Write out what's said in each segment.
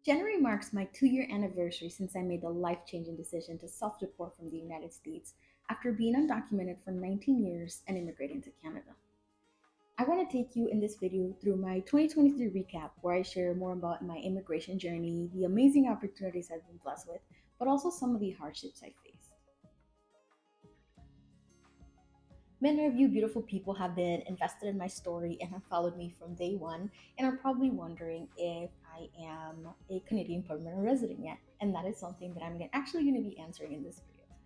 January marks my 2 year anniversary since I made the life changing decision to self deport from the United States after being undocumented for 19 years and immigrating to Canada. I want to take you in this video through my 2023 recap, where I share more about my immigration journey, the amazing opportunities I've been blessed with, but also some of the hardships I faced. Many of you beautiful people have been invested in my story and have followed me from day one and are probably wondering if I am a Canadian permanent resident yet. And that is something that I'm actually going to be answering in this video today.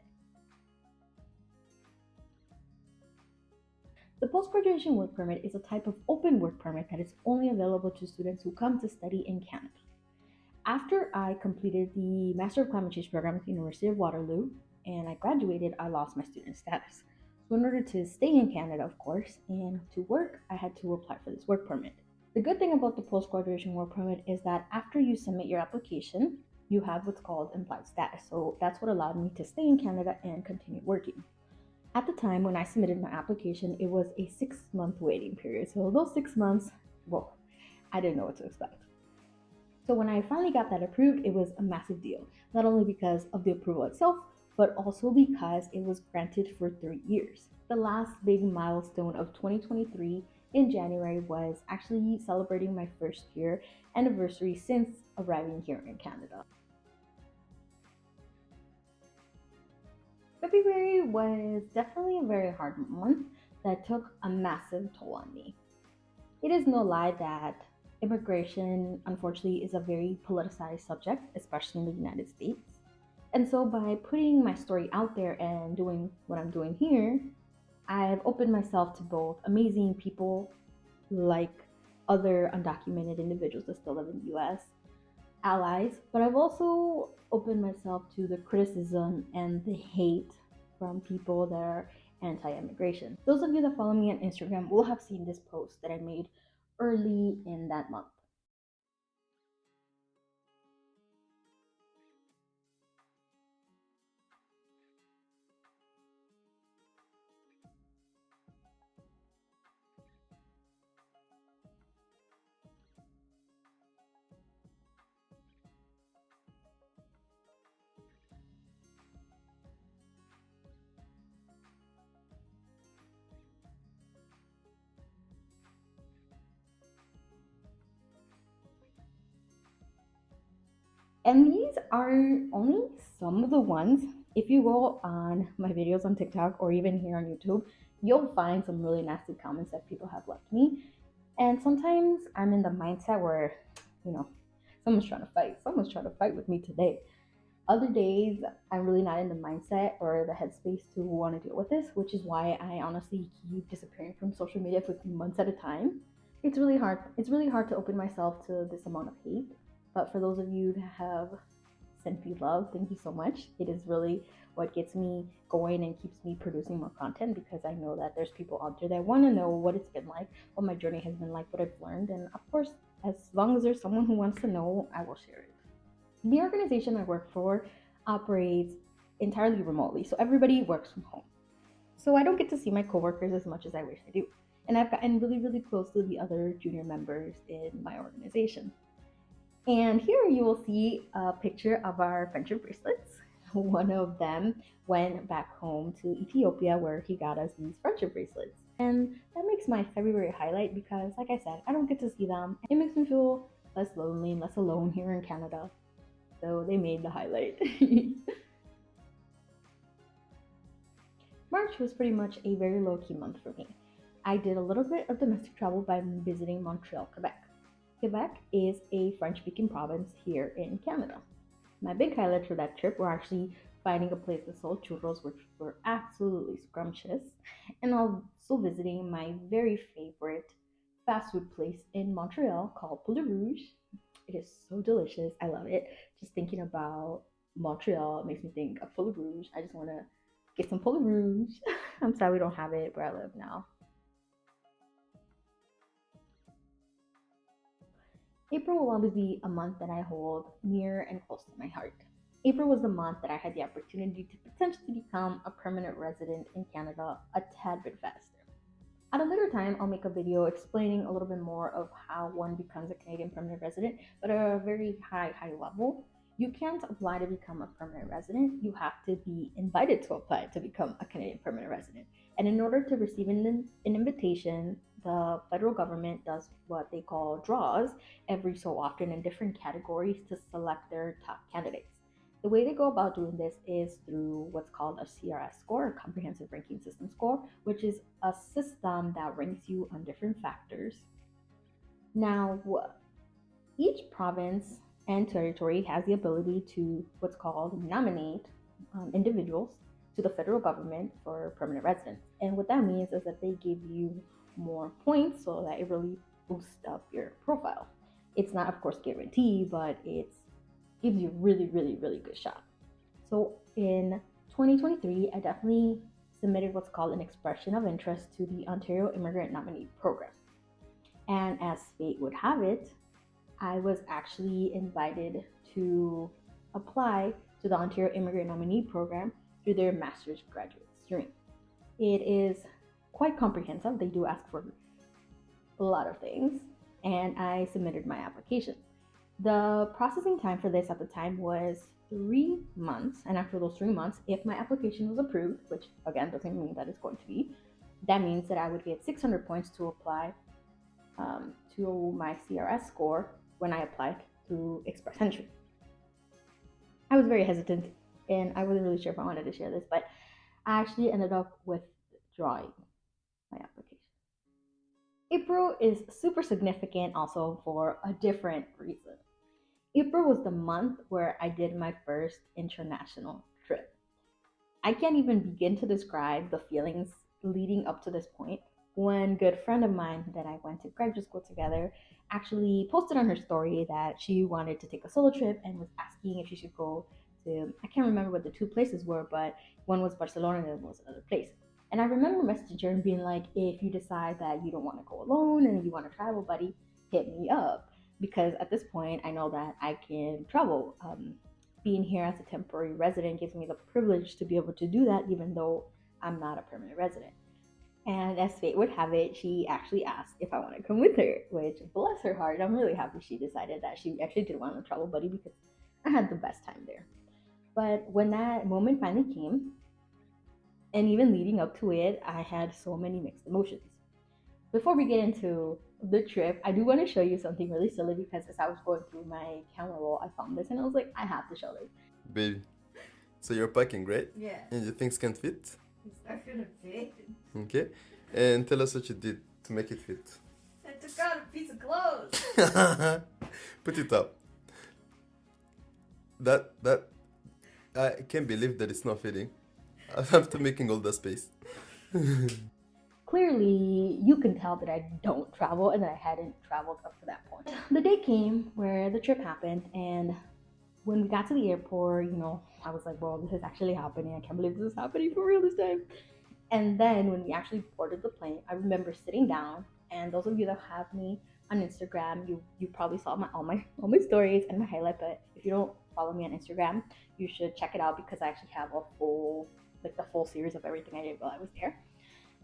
The post-graduation work permit is a type of open work permit that is only available to students who come to study in Canada. After I completed the Master of Climate Change program at the University of Waterloo and I graduated, I lost my student status. So in order to stay in Canada, of course, and to work, I had to apply for this work permit. The good thing about the post-graduation work permit is that after you submit your application, you have what's called implied status. So that's what allowed me to stay in Canada and continue working. At the time when I submitted my application, it was a 6-month waiting period. So those 6 months, well, I didn't know what to expect. So when I finally got that approved, it was a massive deal, not only because of the approval itself, but also because it was granted for 3 years. The last big milestone of 2023 in January was actually celebrating my first year anniversary since arriving here in Canada. February was definitely a very hard month that took a massive toll on me. It is no lie that immigration, unfortunately, is a very politicized subject, especially in the United States. And so, by putting my story out there and doing what I'm doing here, I've opened myself to both amazing people like other undocumented individuals that still live in the US, allies, but I've also opened myself to the criticism and the hate from people that are anti immigration. Those of you that follow me on Instagram will have seen this post that I made early in that month. And these are only some of the ones. If you go on my videos on TikTok or even here on YouTube, you'll find some really nasty comments that people have left me. And sometimes I'm in the mindset where, you know, someone's trying to fight. Someone's trying to fight with me today. Other days, I'm really not in the mindset or the headspace to want to deal with this, which is why I honestly keep disappearing from social media for months at a time. It's really hard. It's really hard to open myself to this amount of hate. But for those of you that have sent me love, thank you so much. It is really what gets me going and keeps me producing more content, because I know that there's people out there that want to know what it's been like, what my journey has been like, what I've learned. And of course, as long as there's someone who wants to know, I will share it. The organization I work for operates entirely remotely, so everybody works from home. So I don't get to see my coworkers as much as I wish I do. And I've gotten really, really close to the other junior members in my organization. And here you will see a picture of our friendship bracelets. One of them went back home to Ethiopia, where he got us these friendship bracelets. And that makes my February highlight because, like I said, I don't get to see them. It makes me feel less lonely and less alone here in Canada. So they made the highlight. March was pretty much a very low key month for me. I did a little bit of domestic travel by visiting Montreal, Quebec. Quebec is a French speaking province here in Canada. My big highlights for that trip were actually finding a place that sold churros, which were absolutely scrumptious, and also visiting my very favorite fast food place in Montreal called Poulet Rouge. It is so delicious. I love it. Just thinking about Montreal makes me think of Poulet Rouge. I just want to get some Poulet Rouge. I'm sad we don't have it where I live now. April will always be a month that I hold near and close to my heart. April was the month that I had the opportunity to potentially become a permanent resident in Canada a tad bit faster. At a later time, I'll make a video explaining a little bit more of how one becomes a Canadian permanent resident, but at a very high level. You can't apply to become a permanent resident. You have to be invited to apply to become a Canadian permanent resident. And in order to receive an invitation, the federal government does what they call draws every so often in different categories to select their top candidates. The way they go about doing this is through what's called a CRS score, a comprehensive ranking system score, which is a system that ranks you on different factors. Now, each province and territory has the ability to what's called nominate individuals to the federal government for permanent residence. And what that means is that they give you more points so that it really boosts up your profile. It's not, of course, guaranteed, but it gives you really good shot. So in 2023, I definitely submitted what's called an expression of interest to the Ontario Immigrant Nominee Program. And as fate would have it, I was actually invited to apply to the Ontario Immigrant Nominee Program through their master's graduate stream. It is quite comprehensive. They do ask for a lot of things, and I submitted my application. The processing time for this at the time was 3 months, and after those 3 months, if my application was approved, which again doesn't mean that it's going to be, that means that I would get 600 points to apply to my CRS score when I applied through Express Entry. I was very hesitant, and I wasn't really sure if I wanted to share this, but I actually ended up withdrawing my application. April is super significant also for a different reason. April was the month where I did my first international trip. I can't even begin to describe the feelings leading up to this point. One good friend of mine that I went to graduate school together actually posted on her story that she wanted to take a solo trip and was asking if she should go to, I can't remember what the two places were, but one was Barcelona and the other was another place. And I remember messaging her and being like, if you decide that you don't want to go alone and you want to travel, buddy, hit me up. Because at this point, I know that I can travel. Being here as a temporary resident gives me the privilege to be able to do that, even though I'm not a permanent resident. And as fate would have it, she actually asked if I want to come with her, which bless her heart, I'm really happy she decided that she actually did want to travel buddy because I had the best time there. But when that moment finally came, and even leading up to it, I had so many mixed emotions. Before we get into the trip, I do want to show you something really silly because as I was going through my camera roll, I found this and I was like, I have to show this. Baby, so you're packing, right? Yeah. And you think can fit? It's not gonna fit. Okay. And tell us what you did to make it fit. I took out a piece of clothes. Put it up. That I can't believe that it's not fitting. After making all that space. Clearly, you can tell that I don't travel and that I hadn't traveled up to that point. The day came where the trip happened, and when we got to the airport, I was like, well, this is actually happening. I can't believe this is happening for real this time. And then when we actually boarded the plane, I remember sitting down, and those of you that have me on Instagram, you probably saw all my stories and my highlight, but if you don't follow me on Instagram, you should check it out because I actually have the full series of everything I did while I was there.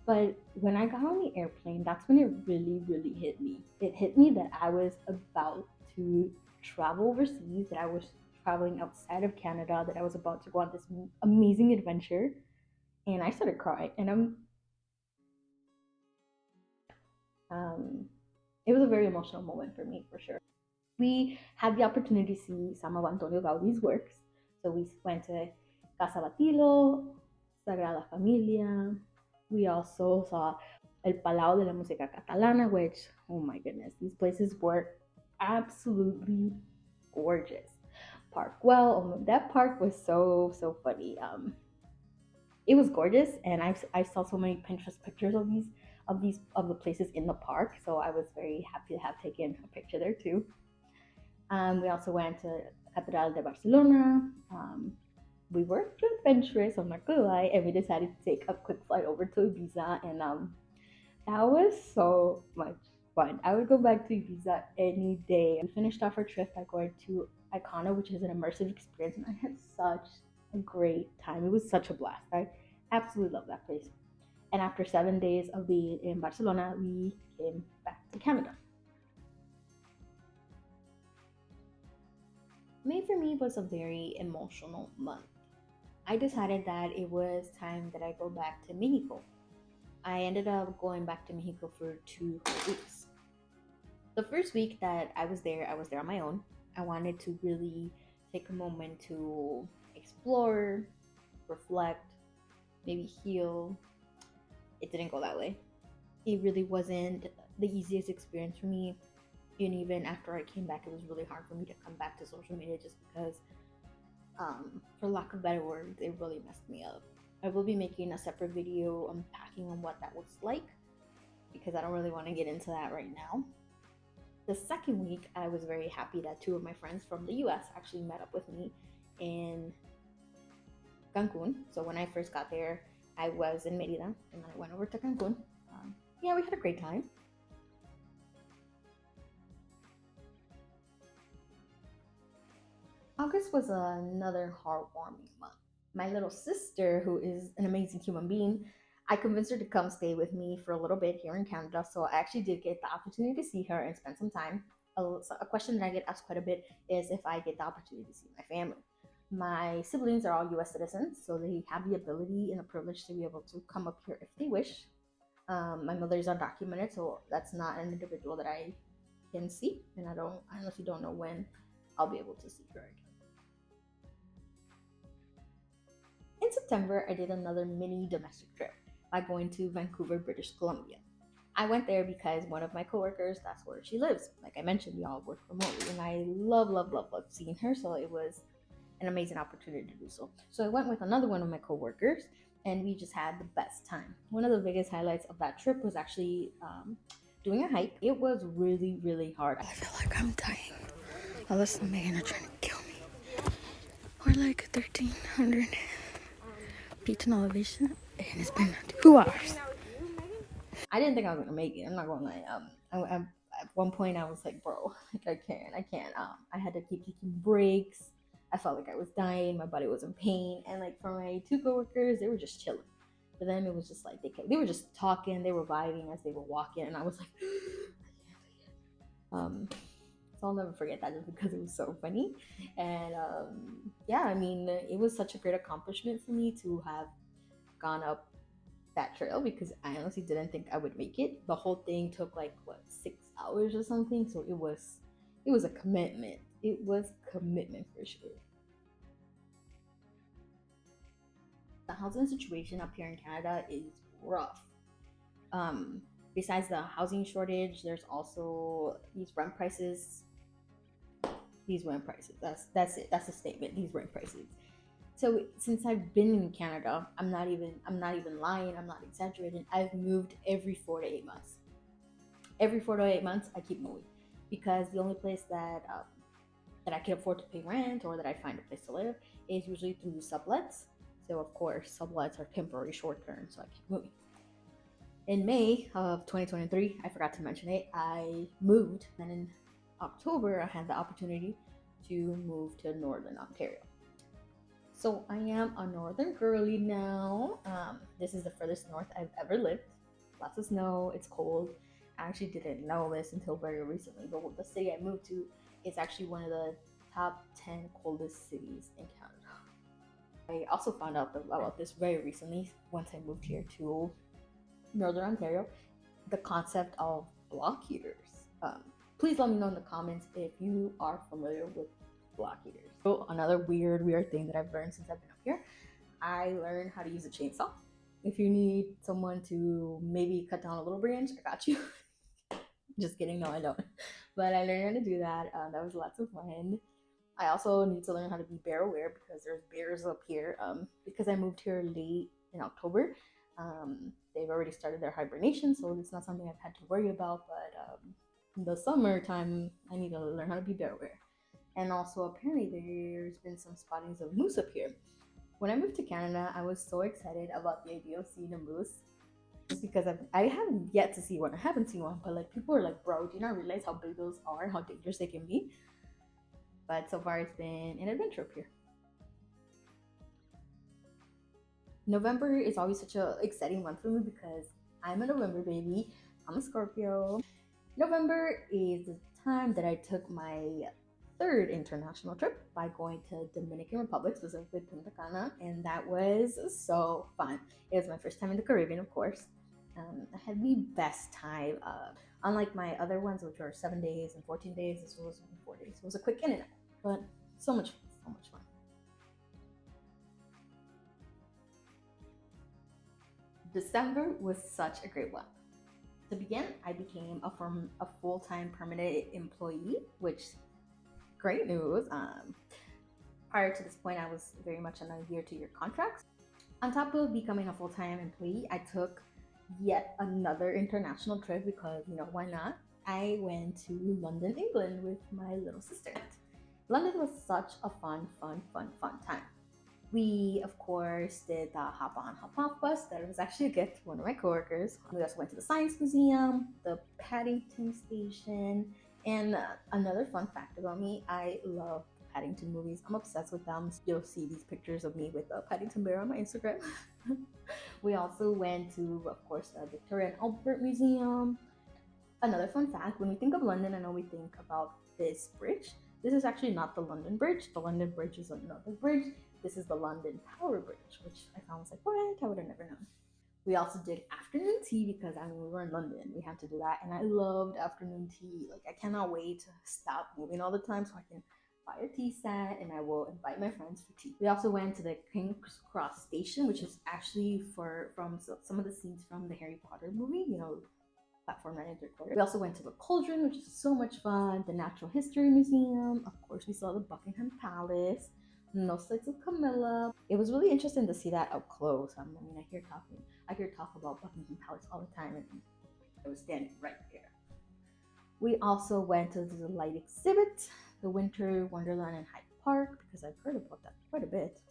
But when I got on the airplane, that's when it really hit me. It hit me that I was about to travel overseas, that I was traveling outside of Canada, that I was about to go on this amazing adventure. And I started crying. And it was a very emotional moment for me, for sure. We had the opportunity to see some of Antonio Gaudi's works. So we went to Casa Batilo, Sagrada Familia. We also saw El Palau de la Música Catalana, which, oh my goodness, these places were absolutely gorgeous. Park Well, that park was so funny. It was gorgeous, and I saw so many Pinterest pictures of the places in the park, so I was very happy to have taken a picture there too. We also went to Catedral de Barcelona. We were adventurous, I'm not gonna lie, and we decided to take a quick flight over to Ibiza, and that was so much fun. I would go back to Ibiza any day. We finished off our trip by going to Icona, which is an immersive experience, and I had such a great time. It was such a blast. I absolutely love that place. And after 7 days of being in Barcelona, we came back to Canada. May for me was a very emotional month. I decided that it was time that I go back to Mexico. I ended up going back to Mexico for 2 weeks. The first week that I was there on my own. I wanted to really take a moment to explore, reflect, maybe heal. It didn't go that way. It really wasn't the easiest experience for me. And even after I came back, it was really hard for me to come back to social media just because, for lack of better words, it really messed me up. I will be making a separate video unpacking on what that was like because I don't really want to get into that right now. The second week, I was very happy that 2 of my friends from the US actually met up with me in Cancun. So when I first got there, I was in Merida and I went over to Cancun. Yeah, we had a great time. August was another heartwarming month. My little sister, who is an amazing human being, I convinced her to come stay with me for a little bit here in Canada. So I actually did get the opportunity to see her and spend some time. A question that I get asked quite a bit is if I get the opportunity to see my family. My siblings are all US citizens, so they have the ability and the privilege to be able to come up here if they wish. My mother is undocumented, so that's not an individual that I can see, and I honestly don't know when I'll be able to see her again. In September, I did another mini domestic trip by going to Vancouver, British Columbia. I went there because one of my coworkers, that's where she lives. Like I mentioned, we all work remotely, and I love seeing her, so it was an amazing opportunity to do so. So I went with another one of my coworkers, and we just had the best time. One of the biggest highlights of that trip was actually doing a hike. It was really, really hard. I feel like I'm dying. Alyssa and Megan are trying to kill me. We're like 1,300 feet in elevation, and it's been 2 hours. I didn't think I was gonna make it. I'm not gonna lie. At one point I was like, bro, like I can't. I had to keep taking breaks. I felt like I was dying. My body was in pain, and like for my 2 coworkers, they were just chilling. For them, it was just like they were just talking, they were vibing as they were walking, and I was like, so I'll never forget that just because it was so funny. And yeah, I mean, it was such a great accomplishment for me to have gone up that trail because I honestly didn't think I would make it. The whole thing took like 6 hours or something, so it was a commitment. It was commitment for sure. The housing situation up here in Canada is rough. Besides the housing shortage, there's also these rent prices. That's it. That's a statement. These rent prices. So since I've been in Canada, I'm not even lying. I'm not exaggerating. I've moved every 4 to 8 months. Every 4 to 8 months, I keep moving because the only place that I can afford to pay rent or that I find a place to live is usually through sublets. So of course, sublets are temporary, short term. So I keep moving. In May of 2023, I forgot to mention it, I moved, and in October, I had the opportunity to move to Northern Ontario. So I am a northern girly now. This is the furthest north I've ever lived. Lots of snow, it's cold. I actually didn't know this until very recently, but the city I moved to is actually one of the top 10 coldest cities in Canada. I also found out about this very recently once I moved here to Northern Ontario, the concept of block heaters. Please let me know in the comments if you are familiar with block heaters. So another weird thing that I've learned since I've been up here, I learned how to use a chainsaw. If you need someone to maybe cut down a little branch, I got you. Just kidding, no I don't. But I learned how to do that. That was lots of fun. I also need to learn how to be bear aware because there's bears up here. Because I moved here late in October, they've already started their hibernation, so it's not something I've had to worry about. But in the summertime, I need to learn how to be bear aware. And also, apparently, there's been some spottings of moose up here. When I moved to Canada, I was so excited about the idea of seeing a moose, just because I haven't yet to see one. I haven't seen one, but like people are like, "Bro, do you not realize how big those are? How dangerous they can be?" But so far, it's been an adventure up here. November is always such an exciting month for me because I'm a November baby. I'm a Scorpio. November is the time that I took my third international trip by going to Dominican Republic, specifically Punta Cana, and that was so fun. It was my first time in the Caribbean, of course. I had the best time. Unlike my other ones, which were 7 days and 14 days, this was only 4 days. It was a quick in and out, but so much fun, so much fun. December was such a great one. To begin, I became a full-time permanent employee, which great news. Prior to this point, I was very much on a year-to-year contract. On top of becoming a full-time employee, I took yet another international trip because, why not? I went to London, England with my little sister. London was such a fun time. We, of course, did the hop on, hop off bus. That was actually a gift to one of my coworkers. We also went to the Science Museum, the Paddington Station, and another fun fact about me, I love Paddington movies. I'm obsessed with them. You'll see these pictures of me with the Paddington Bear on my Instagram. We also went to, of course, the Victoria and Albert Museum. Another fun fact, when we think of London, I know we think about this bridge. This is actually not the London Bridge. The London Bridge is another bridge. This is the London Tower Bridge, which I found was like, what? I would have never known. We also did afternoon tea because we were in London. We had to do that. And I loved afternoon tea. Like, I cannot wait to stop moving all the time so I can buy a tea set and I will invite my friends for tea. We also went to the King's Cross Station, which is actually from some of the scenes from the Harry Potter movie, platform 9 and 3/4. We also went to the Cauldron, which is so much fun, the Natural History Museum. Of course, we saw the Buckingham Palace, no sights of Camilla. It was really interesting to see that up close. I hear talk about Buckingham Palace all the time, and I was standing right there. We also went to the Light Exhibit, the Winter Wonderland in Hyde Park, because I've heard about that quite a bit.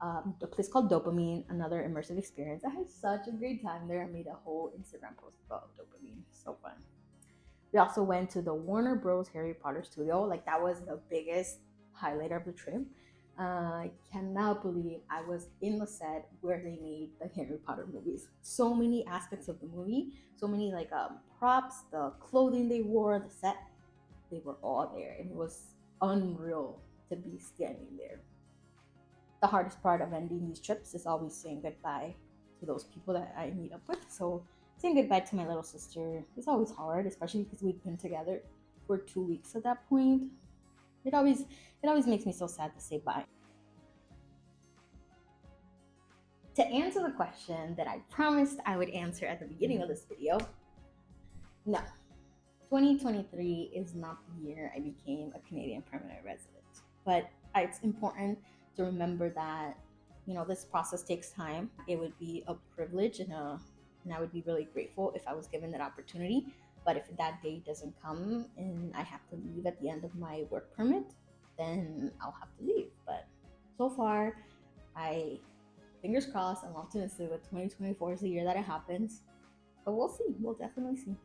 A place called Dopamine, another immersive experience. I had such a great time there. I made a whole Instagram post about Dopamine. So fun. We also went to the Warner Bros. Harry Potter studio. Like, that was the biggest highlight of the trip. I cannot believe I was in the set where they made the Harry Potter movies. So many aspects of the movie, so many props, the clothing they wore, the set, they were all there, and it was unreal to be standing there. The hardest part of ending these trips is always saying goodbye to those people that I meet up with. So saying goodbye to my little sister is always hard, especially because we've been together for 2 weeks at that point. It always makes me so sad to say bye. To answer the question that I promised I would answer at the beginning of this video, no, 2023 is not the year I became a Canadian permanent resident. But it's important to remember that, this process takes time. It would be a privilege and I would be really grateful if I was given that opportunity. But if that day doesn't come and I have to leave at the end of my work permit, then I'll have to leave. But so far, fingers crossed, I'm optimistic that 2024 is the year that it happens. But we'll see. We'll definitely see.